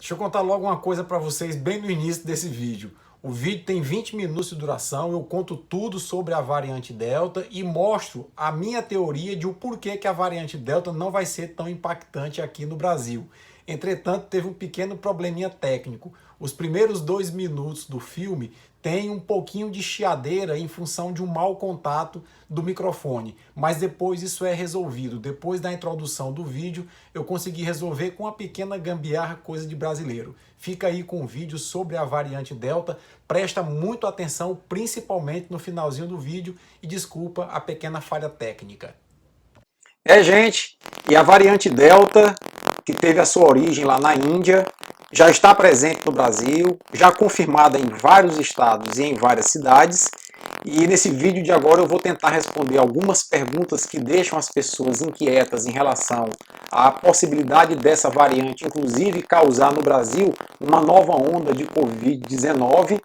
Deixa eu contar logo uma coisa para vocês bem no início desse vídeo. O vídeo tem 20 minutos de duração, eu conto tudo sobre a variante Delta e mostro a minha teoria de o porquê que a variante Delta não vai ser tão impactante aqui no Brasil. Entretanto, teve um pequeno probleminha técnico. Os primeiros 2 minutos do filme tem um pouquinho de chiadeira em função de um mau contato do microfone, mas depois isso é resolvido. Depois da introdução do vídeo, eu consegui resolver com uma pequena gambiarra, coisa de brasileiro. Fica aí com o vídeo sobre a variante Delta, presta muito atenção, principalmente no finalzinho do vídeo, e desculpa a pequena falha técnica. Gente, e a variante Delta, que teve a sua origem lá na Índia, já está presente no Brasil, já confirmada em vários estados e em várias cidades. E nesse vídeo de agora eu vou tentar responder algumas perguntas que deixam as pessoas inquietas em relação à possibilidade dessa variante, inclusive causar no Brasil uma nova onda de Covid-19.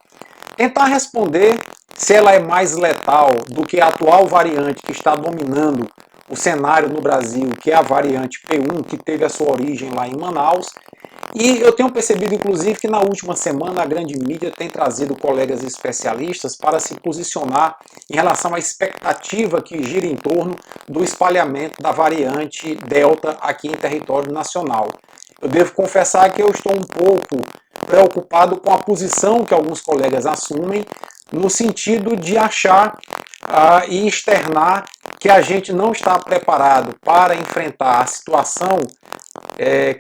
Tentar responder se ela é mais letal do que a atual variante que está dominando o cenário no Brasil, que é a variante P1, que teve a sua origem lá em Manaus. E eu tenho percebido, inclusive, que na última semana a grande mídia tem trazido colegas especialistas para se posicionar em relação à expectativa que gira em torno do espalhamento da variante Delta aqui em território nacional. Eu devo confessar que eu estou um pouco preocupado com a posição que alguns colegas assumem, no sentido de achar e externar que a gente não está preparado para enfrentar a situação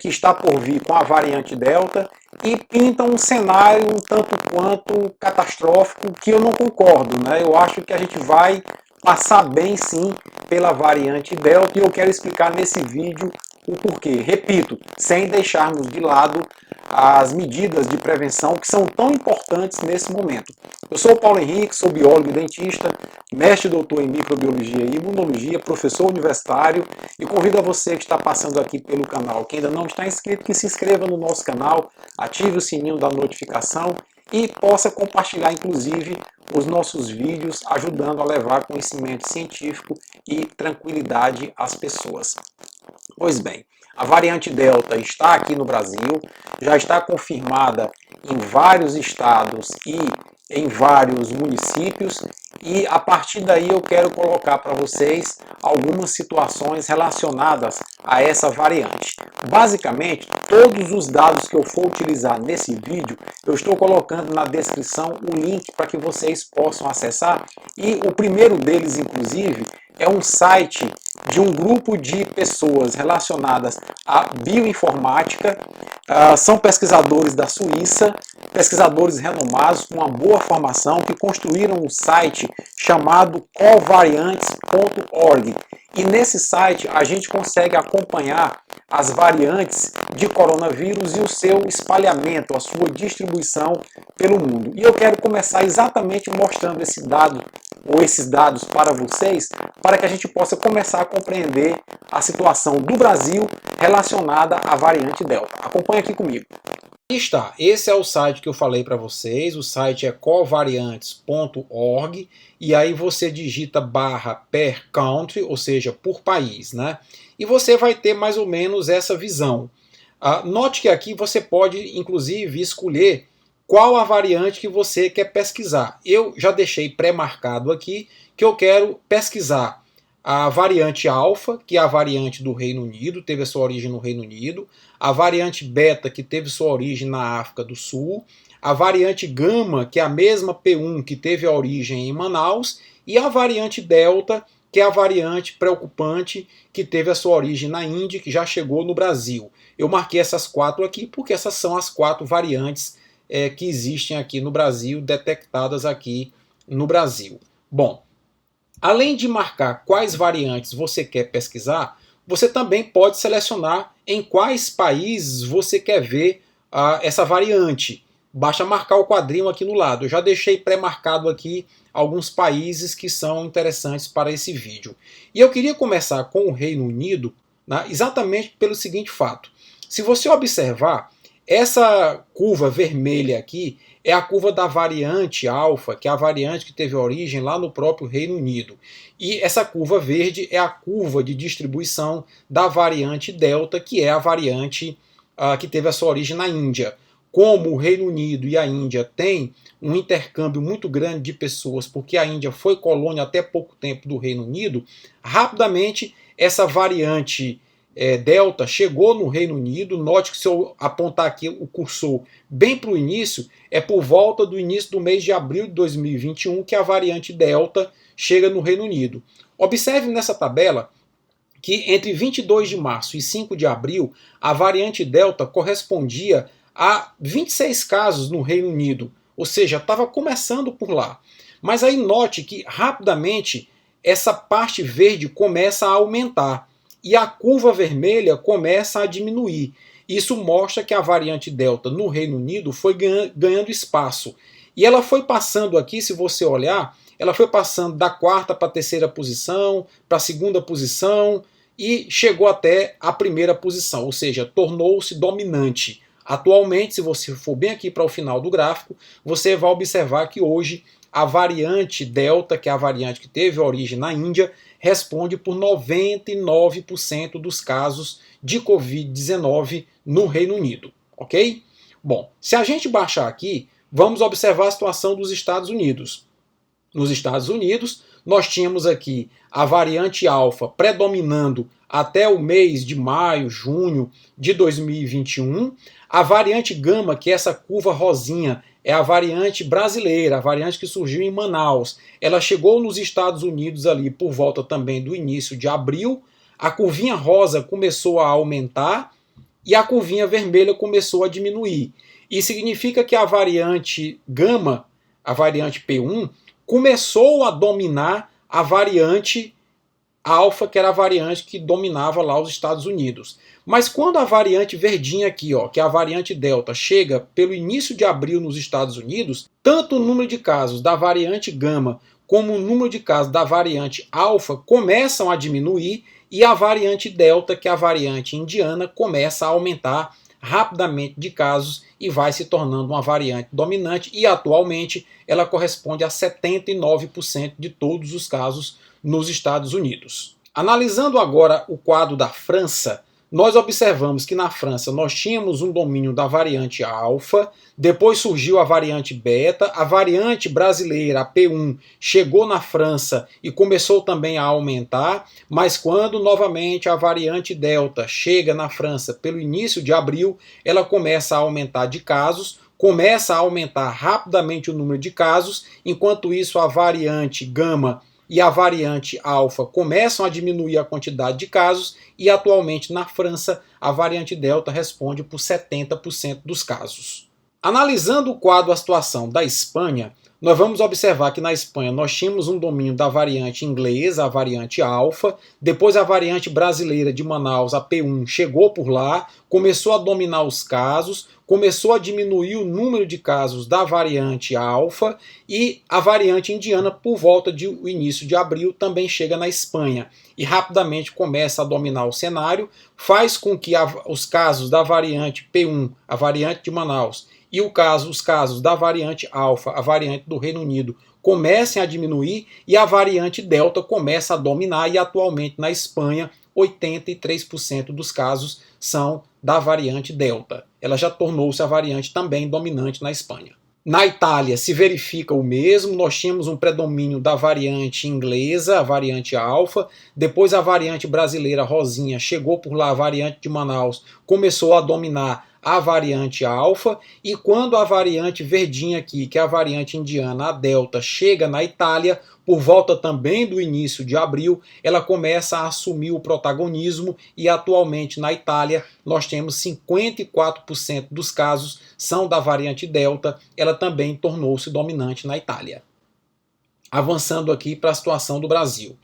que está por vir com a variante Delta e pintam um cenário um tanto quanto catastrófico, que eu não concordo, né? Eu acho que a gente vai passar bem sim pela variante Delta e eu quero explicar nesse vídeo o porquê. Repito, sem deixarmos de lado as medidas de prevenção que são tão importantes nesse momento. Eu sou o Paulo Henrique, sou biólogo e dentista, mestre e doutor em microbiologia e imunologia, professor universitário, e convido a você que está passando aqui pelo canal, que ainda não está inscrito, que se inscreva no nosso canal, ative o sininho da notificação e possa compartilhar, inclusive, os nossos vídeos, ajudando a levar conhecimento científico e tranquilidade às pessoas. Pois bem, a variante Delta está aqui no Brasil, já está confirmada em vários estados e em vários municípios, e a partir daí eu quero colocar para vocês algumas situações relacionadas a essa variante. Basicamente, todos os dados que eu for utilizar nesse vídeo, eu estou colocando na descrição o link para que vocês possam acessar, e o primeiro deles, inclusive, é um site de um grupo de pessoas relacionadas à bioinformática. São pesquisadores da Suíça, pesquisadores renomados com uma boa formação, que construíram um site chamado covariantes.org. E nesse site a gente consegue acompanhar as variantes de coronavírus e o seu espalhamento, a sua distribuição pelo mundo. E eu quero começar exatamente mostrando esse dado, ou esses dados para vocês, para que a gente possa começar a compreender a situação do Brasil relacionada à variante Delta. Acompanhe aqui comigo. Aqui está, esse é o site que eu falei para vocês, o site é covariantes.org, e aí você digita /per country, ou seja, por país, né? E você vai ter mais ou menos essa visão. Note que aqui você pode, inclusive, escolher qual a variante que você quer pesquisar. Eu já deixei pré-marcado aqui que eu quero pesquisar a variante alfa, que é a variante do Reino Unido, teve a sua origem no Reino Unido, a variante beta, que teve sua origem na África do Sul, a variante gama, que é a mesma P1 que teve a origem em Manaus, e a variante delta, que é a variante preocupante que teve a sua origem na Índia, que já chegou no Brasil. Eu marquei essas 4 aqui porque essas são as 4 variantes que existem aqui no Brasil, detectadas aqui no Brasil. Bom, além de marcar quais variantes você quer pesquisar, você também pode selecionar em quais países você quer ver essa variante. Basta marcar o quadrinho aqui no lado. Eu já deixei pré-marcado aqui alguns países que são interessantes para esse vídeo. E eu queria começar com o Reino Unido, né, exatamente pelo seguinte fato. Se você observar, essa curva vermelha aqui é a curva da variante alfa, que é a variante que teve origem lá no próprio Reino Unido. E essa curva verde é a curva de distribuição da variante delta, que é a variante que teve a sua origem na Índia. Como o Reino Unido e a Índia têm um intercâmbio muito grande de pessoas, porque a Índia foi colônia até pouco tempo do Reino Unido, rapidamente essa variante Delta chegou no Reino Unido. Note que se eu apontar aqui o cursor bem para o início, é por volta do início do mês de abril de 2021 que a variante Delta chega no Reino Unido. Observe nessa tabela que entre 22 de março e 5 de abril, a variante Delta correspondia a 26 casos no Reino Unido, ou seja, estava começando por lá. Mas aí note que rapidamente essa parte verde começa a aumentar e a curva vermelha começa a diminuir. Isso mostra que a variante Delta no Reino Unido foi ganhando espaço. E ela foi passando aqui, se você olhar, ela foi passando da quarta para a terceira posição, para a segunda posição e chegou até a primeira posição, ou seja, tornou-se dominante. Atualmente, se você for bem aqui para o final do gráfico, você vai observar que hoje a variante Delta, que é a variante que teve origem na Índia, responde por 99% dos casos de Covid-19 no Reino Unido, ok? Bom, se a gente baixar aqui, vamos observar a situação dos Estados Unidos. Nos Estados Unidos, nós tínhamos aqui a variante alfa predominando até o mês de maio, junho de 2021. A variante gama, que é essa curva rosinha, é a variante brasileira, a variante que surgiu em Manaus. Ela chegou nos Estados Unidos ali por volta também do início de abril. A curvinha rosa começou a aumentar e a curvinha vermelha começou a diminuir. Isso significa que a variante gama, a variante P1, começou a dominar a variante alfa, que era a variante que dominava lá os Estados Unidos. Mas quando a variante verdinha aqui, ó, que é a variante Delta, chega pelo início de abril nos Estados Unidos, tanto o número de casos da variante gama como o número de casos da variante alfa começam a diminuir e a variante Delta, que é a variante indiana, começa a aumentar rapidamente de casos e vai se tornando uma variante dominante e atualmente ela corresponde a 79% de todos os casos nos Estados Unidos. Analisando agora o quadro da França, nós observamos que na França nós tínhamos um domínio da variante alfa, depois surgiu a variante beta, a variante brasileira, a P1, chegou na França e começou também a aumentar, mas quando novamente a variante delta chega na França pelo início de abril, ela começa a aumentar de casos, começa a aumentar rapidamente o número de casos, enquanto isso a variante gama e a variante alfa começam a diminuir a quantidade de casos e atualmente na França a variante delta responde por 70% dos casos. Analisando o quadro, a situação da Espanha, nós vamos observar que na Espanha nós tínhamos um domínio da variante inglesa, a variante alfa, depois a variante brasileira de Manaus, a P1, chegou por lá, começou a dominar os casos, começou a diminuir o número de casos da variante alfa e a variante indiana, por volta do início de abril, também chega na Espanha e rapidamente começa a dominar o cenário, faz com que os casos da variante P1, a variante de Manaus, e os casos da variante alfa, a variante do Reino Unido, comecem a diminuir e a variante delta começa a dominar e atualmente na Espanha 83% dos casos são da variante delta. Ela já tornou-se a variante também dominante na Espanha. Na Itália se verifica o mesmo, nós tínhamos um predomínio da variante inglesa, a variante alfa, depois a variante brasileira rosinha chegou por lá, a variante de Manaus começou a dominar a variante alfa, e quando a variante verdinha aqui, que é a variante indiana, a delta, chega na Itália, por volta também do início de abril, ela começa a assumir o protagonismo e atualmente na Itália nós temos 54% dos casos são da variante delta, ela também tornou-se dominante na Itália. Avançando aqui para a situação do Brasil.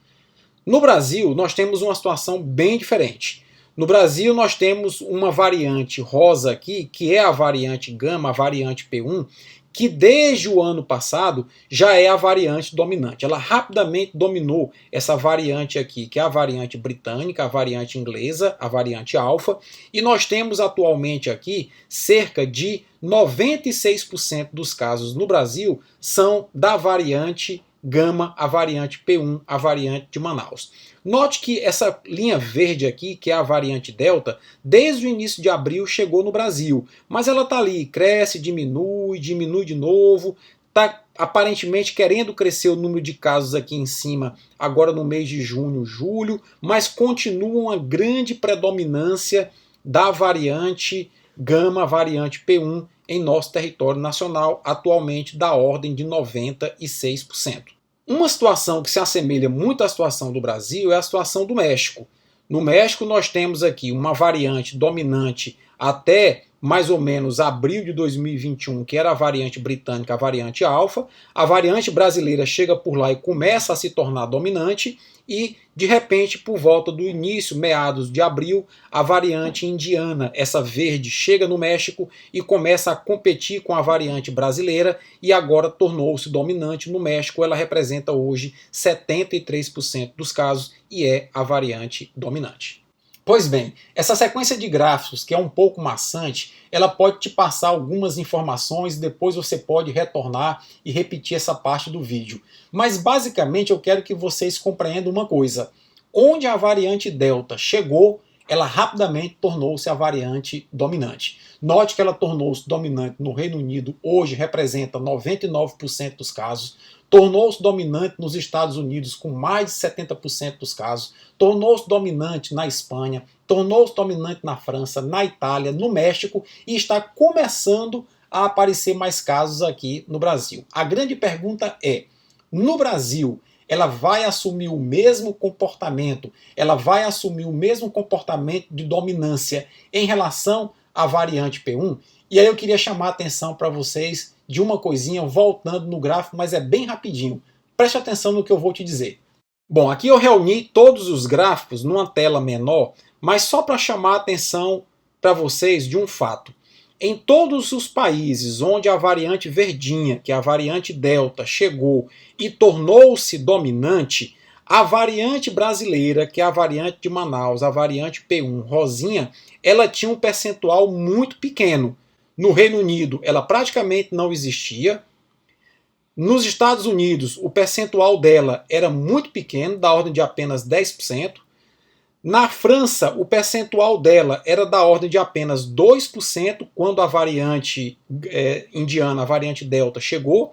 No Brasil nós temos uma situação bem diferente. No Brasil nós temos uma variante rosa aqui, que é a variante gama, a variante P1, que desde o ano passado já é a variante dominante. Ela rapidamente dominou essa variante aqui, que é a variante britânica, a variante inglesa, a variante alfa, e nós temos atualmente aqui cerca de 96% dos casos no Brasil são da variante gama, a variante P1, a variante de Manaus. Note que essa linha verde aqui, que é a variante Delta, desde o início de abril chegou no Brasil, mas ela está ali, cresce, diminui, diminui de novo, está aparentemente querendo crescer o número de casos aqui em cima, agora no mês de junho, julho, mas continua uma grande predominância da variante Gama, variante P1, em nosso território nacional, atualmente da ordem de 96%. Uma situação que se assemelha muito à situação do Brasil é a situação do México. No México nós temos aqui uma variante dominante até mais ou menos abril de 2021, que era a variante britânica, a variante alfa. A variante brasileira chega por lá e começa a se tornar dominante e, de repente, por volta do início, meados de abril, a variante indiana, essa verde, chega no México e começa a competir com a variante brasileira e agora tornou-se dominante no México. Ela representa hoje 73% dos casos e é a variante dominante. Pois bem, essa sequência de gráficos, que é um pouco maçante, ela pode te passar algumas informações e depois você pode retornar e repetir essa parte do vídeo. Mas basicamente eu quero que vocês compreendam uma coisa. Onde a variante Delta chegou, ela rapidamente tornou-se a variante dominante. Note que ela tornou-se dominante no Reino Unido, hoje representa 99% dos casos. Tornou-se dominante nos Estados Unidos com mais de 70% dos casos, tornou-se dominante na Espanha, tornou-se dominante na França, na Itália, no México e está começando a aparecer mais casos aqui no Brasil. A grande pergunta é, no Brasil, ela vai assumir o mesmo comportamento, ela vai assumir o mesmo comportamento de dominância em relação à variante P1? E aí eu queria chamar a atenção para vocês de uma coisinha, voltando no gráfico, mas é bem rapidinho. Preste atenção no que eu vou te dizer. Bom, aqui eu reuni todos os gráficos numa tela menor, mas só para chamar a atenção para vocês de um fato. Em todos os países onde a variante verdinha, que é a variante Delta, chegou e tornou-se dominante, a variante brasileira, que é a variante de Manaus, a variante P1 rosinha, ela tinha um percentual muito pequeno. No Reino Unido, ela praticamente não existia. Nos Estados Unidos, o percentual dela era muito pequeno, da ordem de apenas 10%. Na França, o percentual dela era da ordem de apenas 2% quando a variante indiana, a variante Delta, chegou.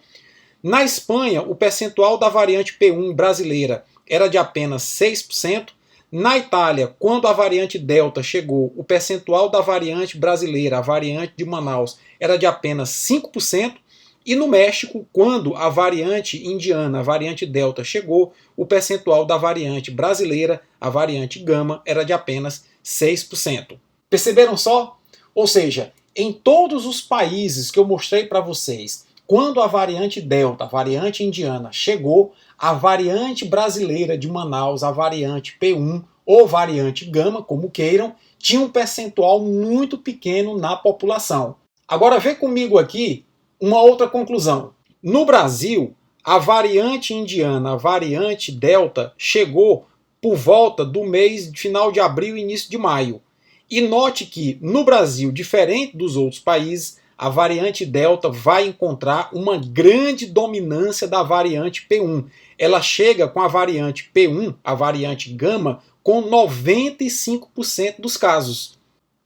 Na Espanha, o percentual da variante P1 brasileira era de apenas 6%. Na Itália, quando a variante Delta chegou, o percentual da variante brasileira, a variante de Manaus, era de apenas 5%. E no México, quando a variante indiana, a variante Delta, chegou, o percentual da variante brasileira, a variante Gama, era de apenas 6%. Perceberam só? Ou seja, em todos os países que eu mostrei para vocês, quando a variante Delta, a variante indiana, chegou, a variante brasileira de Manaus, a variante P1 ou variante Gama, como queiram, tinha um percentual muito pequeno na população. Agora vê comigo aqui uma outra conclusão. No Brasil, a variante indiana, a variante Delta, chegou por volta do mês de final de abril e início de maio. E note que no Brasil, diferente dos outros países, a variante Delta vai encontrar uma grande dominância da variante P1. Ela chega com a variante P1, a variante Gama, com 95% dos casos.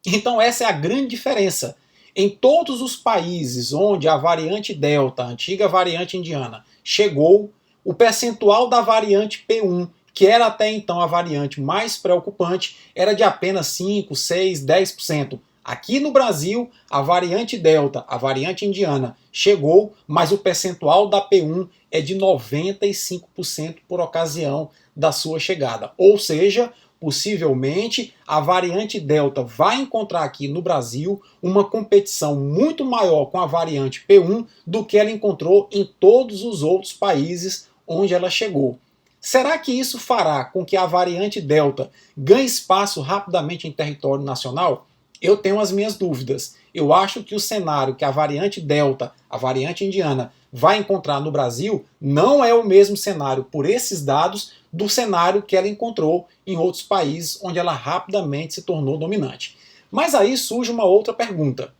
Então essa é a grande diferença. Em todos os países onde a variante Delta, a antiga variante indiana, chegou, o percentual da variante P1, que era até então a variante mais preocupante, era de apenas 5, 6, 10%. Aqui no Brasil, a variante Delta, a variante indiana, chegou, mas o percentual da P1 é de 95% por ocasião da sua chegada. Ou seja, possivelmente a variante Delta vai encontrar aqui no Brasil uma competição muito maior com a variante P1 do que ela encontrou em todos os outros países onde ela chegou. Será que isso fará com que a variante Delta ganhe espaço rapidamente em território nacional? Eu tenho as minhas dúvidas. Eu acho que o cenário que a variante Delta, a variante indiana, vai encontrar no Brasil não é o mesmo cenário, por esses dados, do cenário que ela encontrou em outros países onde ela rapidamente se tornou dominante. Mas aí surge uma outra pergunta.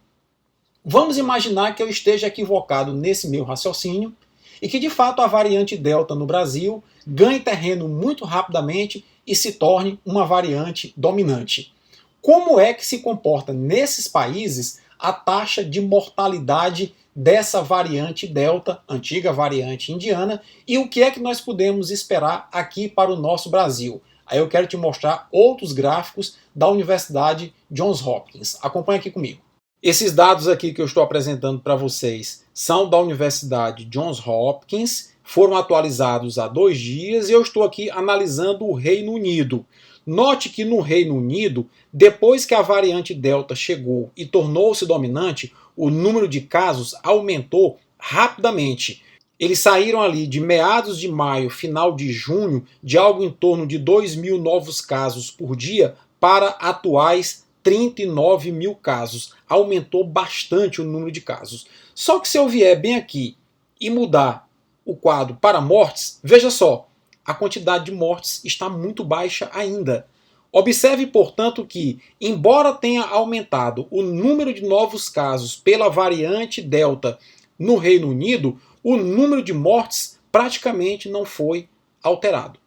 Vamos imaginar que eu esteja equivocado nesse meu raciocínio e que de fato a variante Delta no Brasil ganhe terreno muito rapidamente e se torne uma variante dominante. Como é que se comporta nesses países a taxa de mortalidade dessa variante Delta, antiga variante indiana, e o que é que nós podemos esperar aqui para o nosso Brasil? Aí eu quero te mostrar outros gráficos da Universidade Johns Hopkins. Acompanhe aqui comigo. Esses dados aqui que eu estou apresentando para vocês são da Universidade Johns Hopkins, foram atualizados há 2 dias e eu estou aqui analisando o Reino Unido. Note que no Reino Unido, depois que a variante Delta chegou e tornou-se dominante, o número de casos aumentou rapidamente. Eles saíram ali de meados de maio, final de junho, de algo em torno de 2.000 novos casos por dia para atuais 39 mil casos. Aumentou bastante o número de casos. Só que se eu vier bem aqui e mudar o quadro para mortes, veja só, a quantidade de mortes está muito baixa ainda. Observe, portanto, que, embora tenha aumentado o número de novos casos pela variante Delta no Reino Unido, o número de mortes praticamente não foi alterado.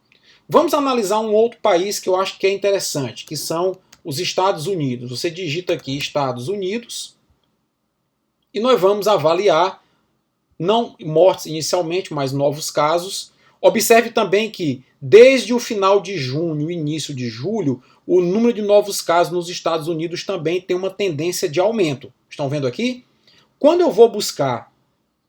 Vamos analisar um outro país que eu acho que é interessante, que são os Estados Unidos. Você digita aqui Estados Unidos e nós vamos avaliar, não mortes inicialmente, mas novos casos. Observe também que, desde o final de junho e início de julho, o número de novos casos nos Estados Unidos também tem uma tendência de aumento. Estão vendo aqui? Quando eu vou buscar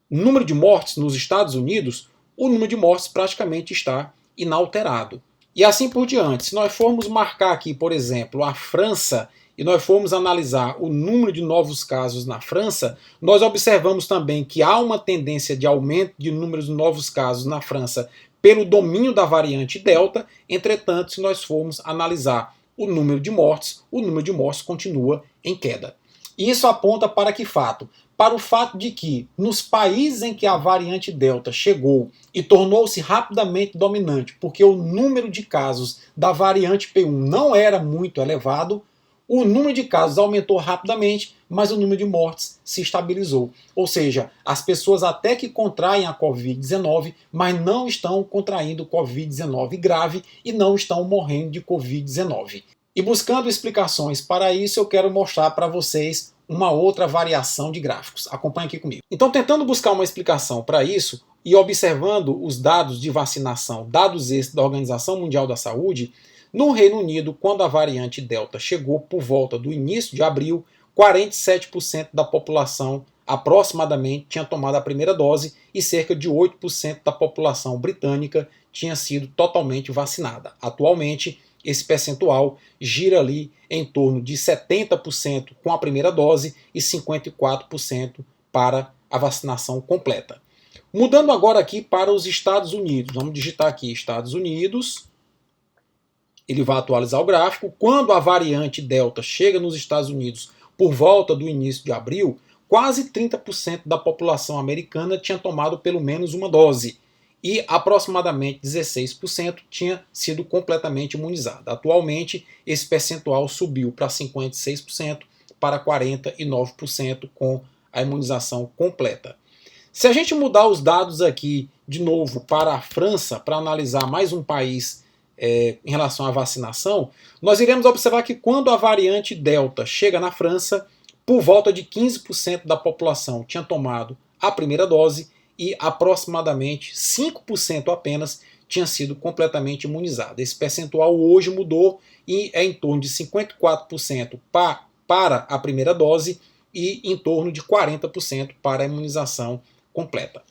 número de mortes nos Estados Unidos, o número de mortes praticamente está inalterado. E assim por diante. Se nós formos marcar aqui, por exemplo, a França, e nós formos analisar o número de novos casos na França, nós observamos também que há uma tendência de aumento de números de novos casos na França pelo domínio da variante Delta. Entretanto, se nós formos analisar o número de mortes continua em queda. Isso aponta para que fato? Para o fato de que, nos países em que a variante Delta chegou e tornou-se rapidamente dominante, porque o número de casos da variante P1 não era muito elevado, o número de casos aumentou rapidamente, mas o número de mortes se estabilizou. Ou seja, as pessoas até que contraem a Covid-19, mas não estão contraindo Covid-19 grave e não estão morrendo de Covid-19. E buscando explicações para isso, eu quero mostrar para vocês uma outra variação de gráficos. Acompanhe aqui comigo. Então, tentando buscar uma explicação para isso e observando os dados de vacinação, dados esses da Organização Mundial da Saúde, no Reino Unido, quando a variante Delta chegou por volta do início de abril, 47% da população aproximadamente tinha tomado a primeira dose e cerca de 8% da população britânica tinha sido totalmente vacinada. Atualmente, esse percentual gira ali em torno de 70% com a primeira dose e 54% para a vacinação completa. Mudando agora aqui para os Estados Unidos, vamos digitar aqui Estados Unidos, ele vai atualizar o gráfico. Quando a variante Delta chega nos Estados Unidos por volta do início de abril, quase 30% da população americana tinha tomado pelo menos uma dose e aproximadamente 16% tinha sido completamente imunizada. Atualmente, esse percentual subiu para 56% para 49% com a imunização completa. Se a gente mudar os dados aqui de novo para a França, para analisar mais um país em relação à vacinação, nós iremos observar que quando a variante Delta chega na França, por volta de 15% da população tinha tomado a primeira dose e aproximadamente 5% apenas tinha sido completamente imunizado. Esse percentual hoje mudou e é em torno de 54% para a primeira dose e em torno de 40% para a imunização completa.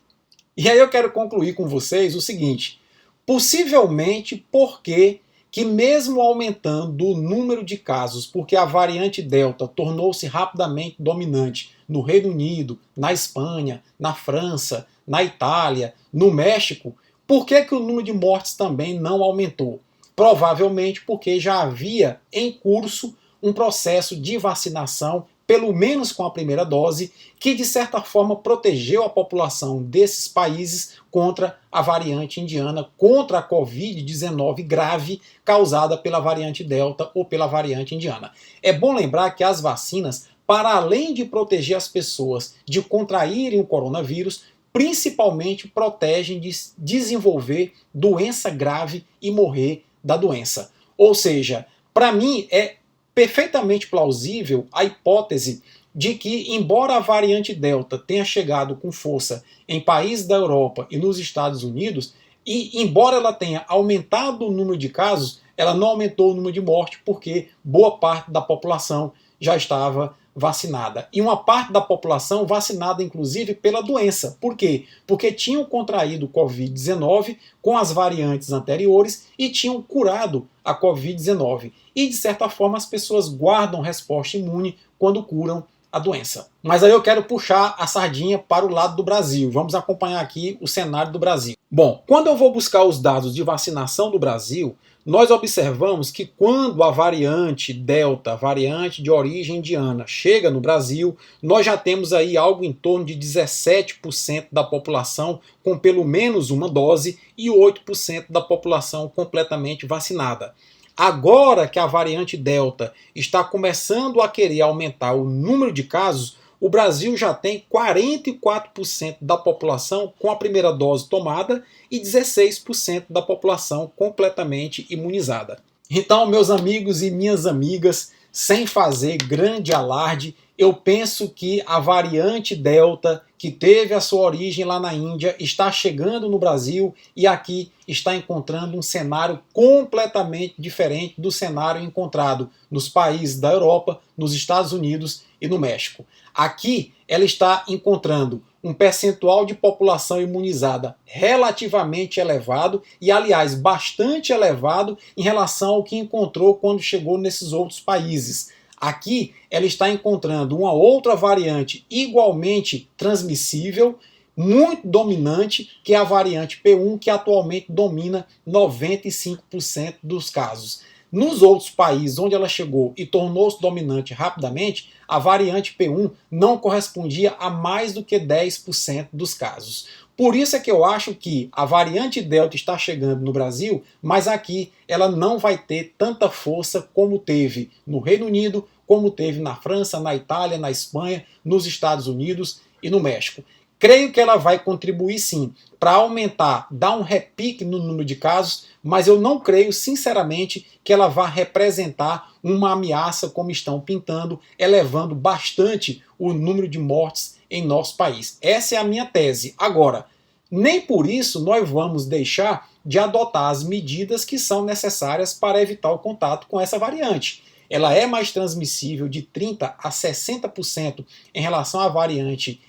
E aí eu quero concluir com vocês o seguinte: possivelmente porque que mesmo aumentando o número de casos, porque a variante Delta tornou-se rapidamente dominante no Reino Unido, na Espanha, na França, na Itália, no México, por que o número de mortes também não aumentou? Provavelmente porque já havia em curso um processo de vacinação, pelo menos com a primeira dose, que de certa forma protegeu a população desses países contra a variante indiana, contra a Covid-19 grave causada pela variante Delta ou pela variante indiana. É bom lembrar que as vacinas, para além de proteger as pessoas de contraírem o coronavírus, principalmente protegem de desenvolver doença grave e morrer da doença. Ou seja, para mim é perfeitamente plausível a hipótese de que, embora a variante Delta tenha chegado com força em países da Europa e nos Estados Unidos, e embora ela tenha aumentado o número de casos, ela não aumentou o número de mortes porque boa parte da população já estava vacinada. E uma parte da população vacinada, inclusive, pela doença. Por quê? Porque tinham contraído Covid-19 com as variantes anteriores e tinham curado a Covid-19. E, de certa forma, as pessoas guardam resposta imune quando curam a doença. Mas aí eu quero puxar a sardinha para o lado do Brasil. Vamos acompanhar aqui o cenário do Brasil. Bom, quando eu vou buscar os dados de vacinação do Brasil, nós observamos que quando a variante Delta, variante de origem indiana, chega no Brasil, nós já temos aí algo em torno de 17% da população com pelo menos uma dose e 8% da população completamente vacinada. Agora que a variante Delta está começando a querer aumentar o número de casos, o Brasil já tem 44% da população com a primeira dose tomada e 16% da população completamente imunizada. Então, meus amigos e minhas amigas, sem fazer grande alarde, eu penso que a variante Delta, que teve a sua origem lá na Índia, está chegando no Brasil e aqui está encontrando um cenário completamente diferente do cenário encontrado nos países da Europa, nos Estados Unidos e no México. Aqui ela está encontrando um percentual de população imunizada relativamente elevado e, aliás, bastante elevado em relação ao que encontrou quando chegou nesses outros países. Aqui ela está encontrando uma outra variante igualmente transmissível, muito dominante, que é a variante P1, que atualmente domina 95% dos casos. Nos outros países onde ela chegou e tornou-se dominante rapidamente, a variante P1 não correspondia a mais do que 10% dos casos. Por isso é que eu acho que a variante Delta está chegando no Brasil, mas aqui ela não vai ter tanta força como teve no Reino Unido, como teve na França, na Itália, na Espanha, nos Estados Unidos e no México. Creio que ela vai contribuir sim para aumentar, dar um repique no número de casos, mas eu não creio, sinceramente, que ela vá representar uma ameaça como estão pintando, elevando bastante o número de mortes em nosso país. Essa é a minha tese. Agora, nem por isso nós vamos deixar de adotar as medidas que são necessárias para evitar o contato com essa variante. Ela é mais transmissível de 30% a 60% em relação à variante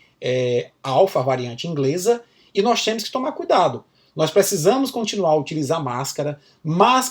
alfa, a variante inglesa, e nós temos que tomar cuidado. Nós precisamos continuar a utilizar máscara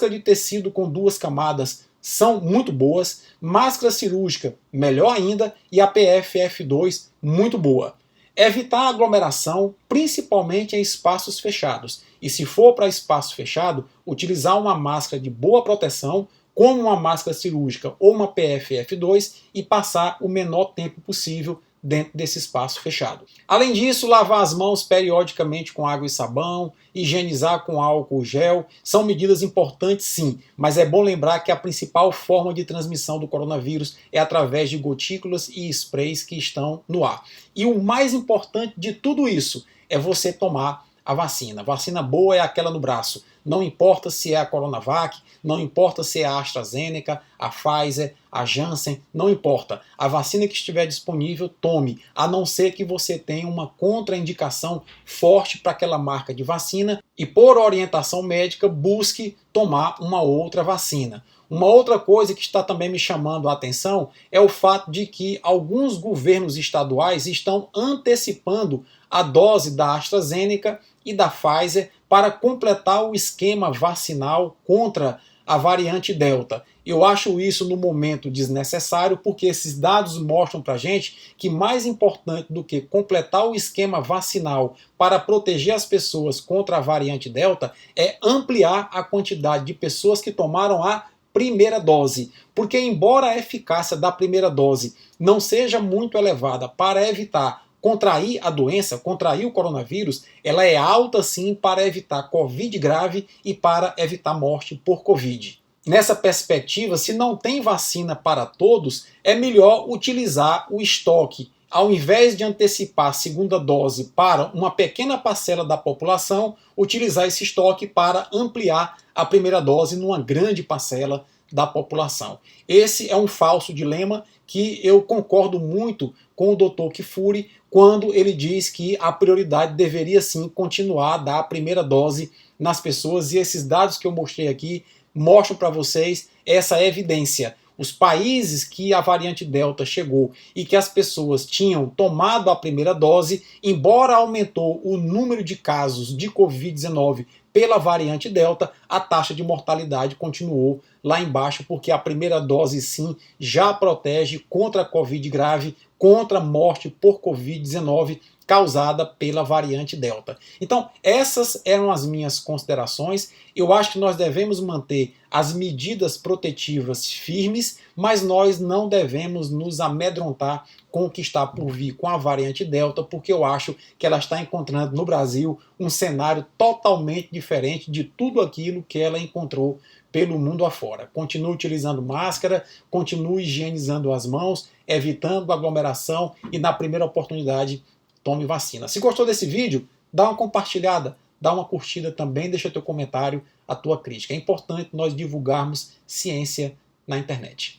de tecido com 2 camadas são muito boas, máscara cirúrgica melhor ainda e a PFF2 muito boa. Evitar aglomeração, principalmente em espaços fechados. E se for para espaço fechado, utilizar uma máscara de boa proteção, como uma máscara cirúrgica ou uma PFF2 e passar o menor tempo possível dentro desse espaço fechado. Além disso, lavar as mãos periodicamente com água e sabão, higienizar com álcool gel, são medidas importantes sim, mas é bom lembrar que a principal forma de transmissão do coronavírus é através de gotículas e sprays que estão no ar. E o mais importante de tudo isso é você tomar a vacina. Vacina boa é aquela no braço. Não importa se é a Coronavac, não importa se é a AstraZeneca, a Pfizer, a Janssen, não importa. A vacina que estiver disponível, tome, a não ser que você tenha uma contraindicação forte para aquela marca de vacina e, por orientação médica, busque tomar uma outra vacina. Uma outra coisa que está também me chamando a atenção é o fato de que alguns governos estaduais estão antecipando a dose da AstraZeneca e da Pfizer para completar o esquema vacinal contra a variante Delta. Eu acho isso no momento desnecessário, porque esses dados mostram para a gente que mais importante do que completar o esquema vacinal para proteger as pessoas contra a variante Delta é ampliar a quantidade de pessoas que tomaram a primeira dose, porque embora a eficácia da primeira dose não seja muito elevada para evitar contrair a doença, contrair o coronavírus, ela é alta sim para evitar Covid grave e para evitar morte por Covid. Nessa perspectiva, se não tem vacina para todos, é melhor utilizar o estoque ao invés de antecipar a segunda dose para uma pequena parcela da população, utilizar esse estoque para ampliar a primeira dose numa grande parcela da população. Esse é um falso dilema que eu concordo muito com o Dr. Kifuri quando ele diz que a prioridade deveria sim continuar a dar a primeira dose nas pessoas, e esses dados que eu mostrei aqui mostram para vocês essa evidência. Os países que a variante Delta chegou e que as pessoas tinham tomado a primeira dose, embora aumentou o número de casos de Covid-19 pela variante Delta, a taxa de mortalidade continuou lá embaixo, porque a primeira dose sim já protege contra a Covid grave, contra a morte por Covid-19 causada pela variante Delta. Então, essas eram as minhas considerações. Eu acho que nós devemos manter as medidas protetivas firmes, mas nós não devemos nos amedrontar com o que está por vir com a variante Delta, porque eu acho que ela está encontrando no Brasil um cenário totalmente diferente de tudo aquilo que ela encontrou pelo mundo afora. Continue utilizando máscara, continue higienizando as mãos, evitando aglomeração e, na primeira oportunidade, tome vacina. Se gostou desse vídeo, dá uma compartilhada, dá uma curtida também, deixa teu comentário, a tua crítica. É importante nós divulgarmos ciência na internet.